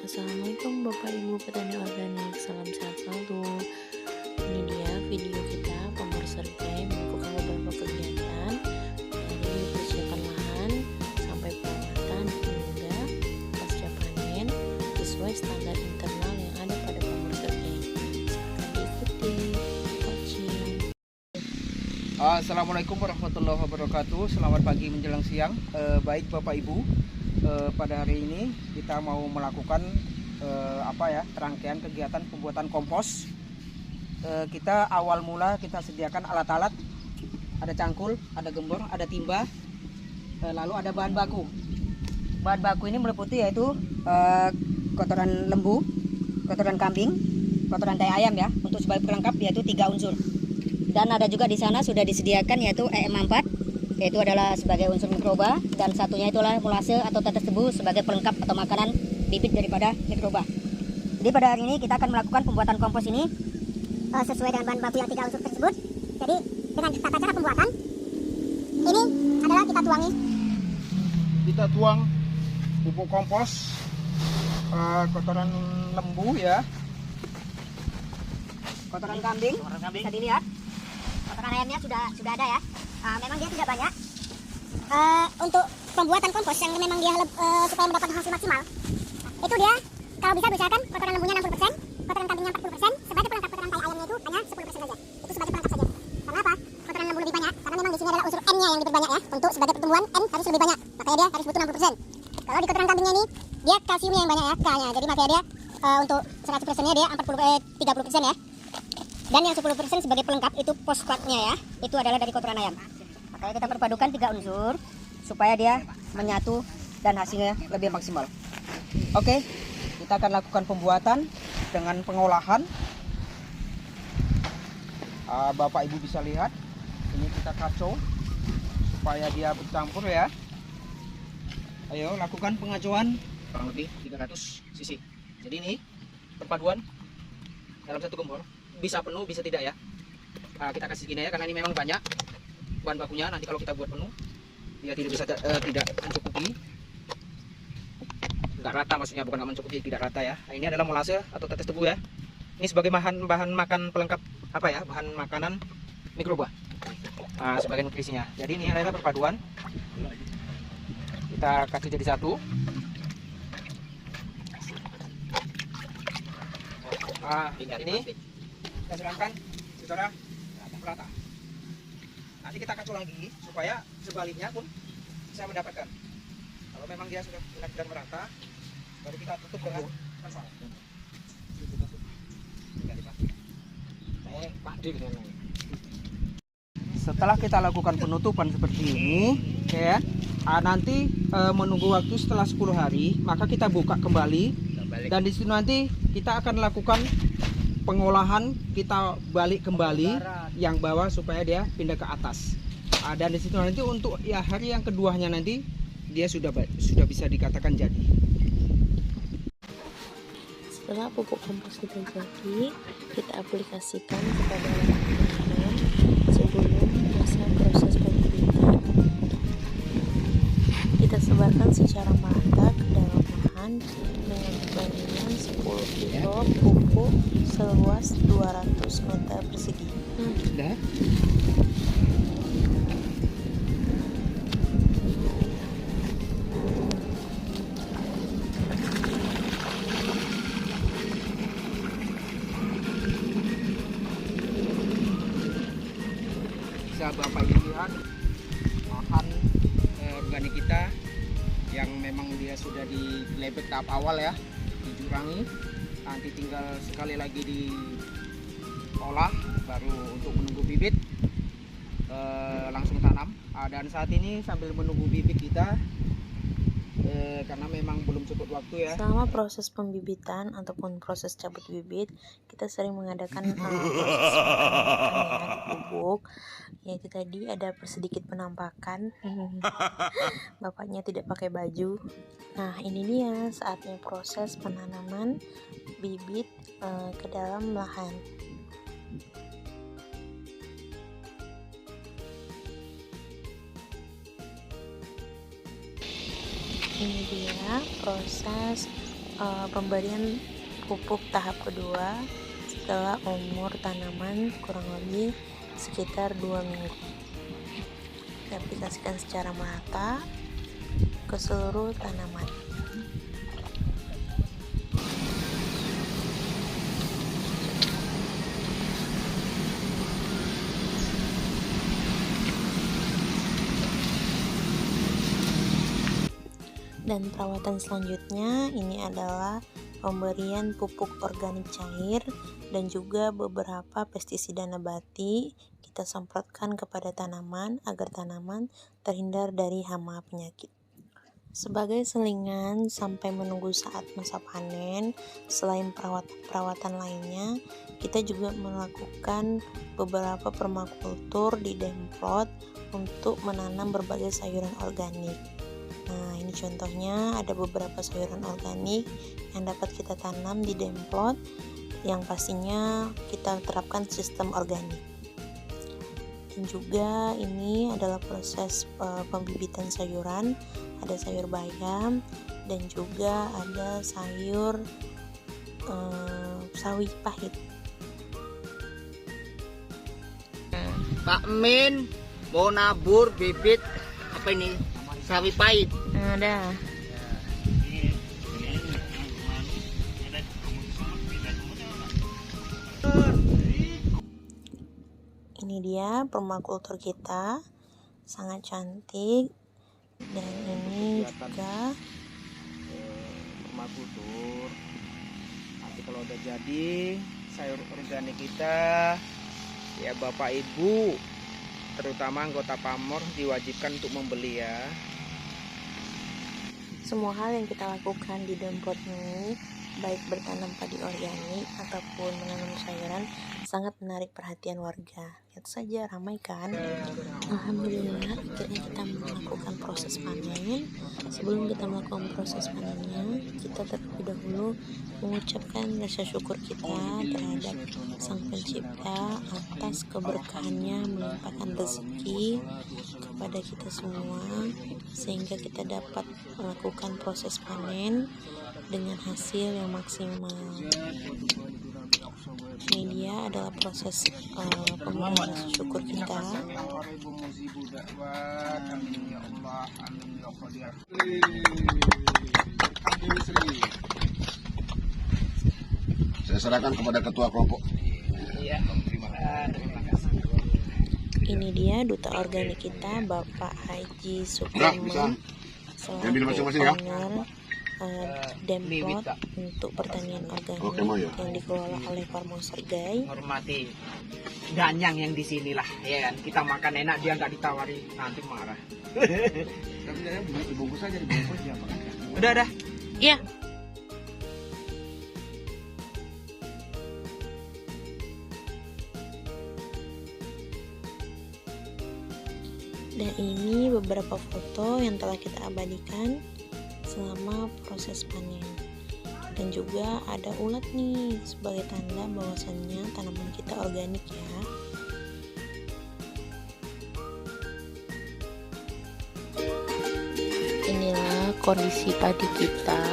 Assalamualaikum Bapak Ibu petani organik, salam sehat selalu. Ini dia video kita Pamor Sergai melakukan beberapa kegiatan dari persiapan lahan sampai perawatan hingga pasca panen sesuai standar internal yang ada pada Pamor Sergai. Silakan diikuti coaching. Assalamualaikum warahmatullahi wabarakatuh. Selamat pagi menjelang siang. Baik Bapak Ibu, pada hari ini kita mau melakukan rangkaian kegiatan pembuatan kompos. Kita awal mula kita sediakan alat-alat, ada cangkul, ada gembor, ada timba, lalu ada bahan baku. Bahan baku ini meliputi yaitu kotoran lembu, kotoran kambing, kotoran tai ayam ya, untuk sebagai pelengkap yaitu 3 unsur. Dan ada juga di sana sudah disediakan yaitu EM4, yaitu adalah sebagai unsur mikroba, dan satunya itulah molase atau tetes tebu sebagai pelengkap atau makanan bibit daripada mikroba. Jadi pada hari ini kita akan melakukan pembuatan kompos ini sesuai dengan bahan baku yang 3 unsur tersebut. Jadi dengan tata cara pembuatan ini adalah kita tuangi. Kita tuang pupuk kompos kotoran lembu ya, kotoran kambing. Bisa dilihat kotoran ayamnya sudah ada ya. Memang dia tidak banyak. Untuk pembuatan kompos yang memang dia supaya mendapatkan hasil maksimal, itu dia kalau bisa diusahakan kotoran lembunya 60%, kotoran kambingnya 40%, sebagai pelengkap kotoran tai ayamnya itu hanya 10% saja. Itu sebagai pelengkap saja. Karena apa? Kotoran lembu lebih banyak, karena memang di sini adalah unsur N-nya yang diperbanyak ya. Untuk sebagai pertumbuhan N harus lebih banyak, makanya dia harus butuh 60%. Kalau di kotoran kambingnya ini dia kalsiumnya yang banyak ya, K-nya. Jadi makanya dia untuk 100%-nya dia 30% ya. Dan yang 10% sebagai pelengkap itu fosfatnya ya, itu adalah dari kotoran ayam. Makanya kita perpadukan 3 unsur supaya dia menyatu dan hasilnya lebih maksimal. Oke, kita akan lakukan pembuatan dengan pengolahan. Bapak Ibu bisa lihat, ini kita kacau supaya dia bercampur ya. Ayo lakukan pengacauan kurang lebih 300 cc. Jadi ini perpaduan dalam satu gembor. Bisa penuh, bisa tidak ya. Kita kasih gini ya, karena ini memang banyak bahan bakunya. Nanti kalau kita buat penuh, dia tidak bisa tidak mencukupi. Enggak rata, maksudnya bukan nggak mencukupi, tidak rata ya. Nah, ini adalah molase atau tetes tebu ya. Ini sebagai bahan makan pelengkap bahan makanan mikroba sebagai nutrisinya. Jadi ini adalah perpaduan. Kita kasih jadi satu. Ini kita siramkan secara merata. Nanti kita kacau lagi supaya sebaliknya pun bisa mendapatkan. Kalau memang dia sudah benar-benar merata, baru kita tutup dengan pasal. Setelah kita lakukan penutupan seperti ini, ya, nanti menunggu waktu setelah 10 hari, maka kita buka kembali, dan di situ nanti kita akan lakukan pengolahan, kita balik kembali yang bawah supaya dia pindah ke atas. Dan di situ nanti untuk ya hari yang keduanya nanti dia sudah bisa dikatakan jadi. Setelah pupuk kompos kita jadi, kita aplikasikan kepada lahan sebelum proses pembibitan. Kita sebarkan secara merata ke dalam lahan dengan perbandingan 10 kilo pupuk seluas 200 meter persegi. Bisa Bapak Ibu lihat lahan organik kita yang memang dia sudah di lebet tahap awal ya, dijurangi, nanti tinggal sekali lagi diolah baru untuk menunggu bibit langsung tanam. Dan saat ini sambil menunggu bibit kita karena memang belum cukup waktu ya. Selama proses pembibitan ataupun proses cabut bibit, kita sering mengadakan proses di bubuk, yaitu tadi ada sedikit penampakan. Bapaknya tidak pakai baju. Nah, ini dia saatnya proses penanaman bibit ke dalam lahan. Ini dia proses pemberian pupuk tahap kedua setelah umur tanaman kurang lebih sekitar 2 minggu. Diaplikasikan secara merata ke seluruh tanaman. Dan perawatan selanjutnya ini adalah pemberian pupuk organik cair dan juga beberapa pestisida nabati kita semprotkan kepada tanaman agar tanaman terhindar dari hama penyakit. Sebagai selingan sampai menunggu saat masa panen, selain perawatan lainnya, kita juga melakukan beberapa permakultur di demplot untuk menanam berbagai sayuran organik. Nah, ini contohnya ada beberapa sayuran organik yang dapat kita tanam di demplot yang pastinya kita terapkan sistem organik. Dan juga ini adalah proses pembibitan sayuran, ada sayur bayam dan juga ada sayur sawi pahit. Pak Min mau nabur bibit apa ini? Sawi pahit. Ada. Ini dia permakultur kita, sangat cantik. Dan ini juga permakultur. Nanti kalau udah jadi sayur organik kita, ya Bapak Ibu, terutama anggota pamor diwajibkan untuk membeli ya. semua hal yang kita lakukan di demplot ini, baik bertanam padi organik ataupun menanam sayuran, sangat menarik perhatian warga. Lihat saja, ramai kan? Alhamdulillah, akhirnya kita melakukan proses panen. Sebelum kita melakukan proses panennya, kita terlebih dahulu mengucapkan rasa syukur kita terhadap Sang Pencipta atas keberkahannya melimpahkan rezeki kepada kita semua, sehingga kita dapat melakukan proses panen dengan hasil yang maksimal. Ini dia adalah proses pemberian rasa syukur kita. Saya serahkan kepada ketua kelompok. Iya, terima kasih. Ini dia duta organik kita, Bapak Haji Suparman, Ambil selaku masing-masing ya. owner demplot untuk pertanian organik Oke, mau ya? yang dikelola oleh Parmo Sergai. Hormati ganyang yang di sinilah, ya kan? Kita makan enak, dia nggak ditawari, nanti marah. Tapi saya dibungkus aja, dibungkus ya, Pak. Udah. Iya. Dan ini beberapa foto yang telah kita abadikan selama proses panen. Dan juga ada ulat nih sebagai tanda bahwasannya tanaman kita organik ya. Inilah kondisi padi kita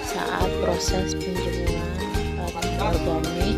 saat proses penjemuran padi organik.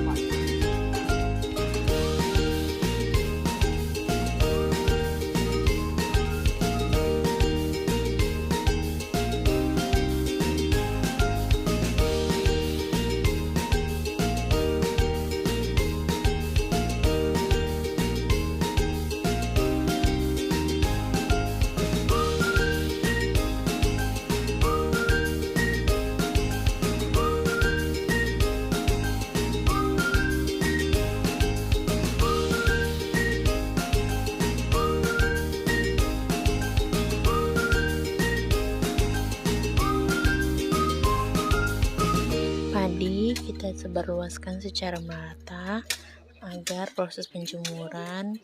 Padi kita sebarluaskan secara merata agar proses penjemuran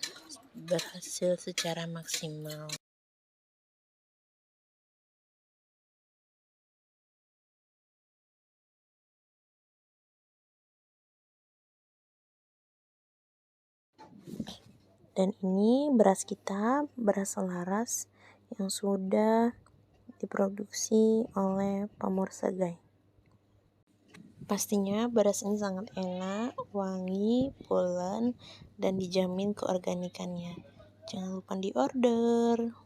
berhasil secara maksimal. Dan ini beras kita, beras selaras yang sudah diproduksi oleh Pamor Sergai. Pastinya beras ini sangat enak, wangi, pulen, dan dijamin keorganikannya. Jangan lupa diorder.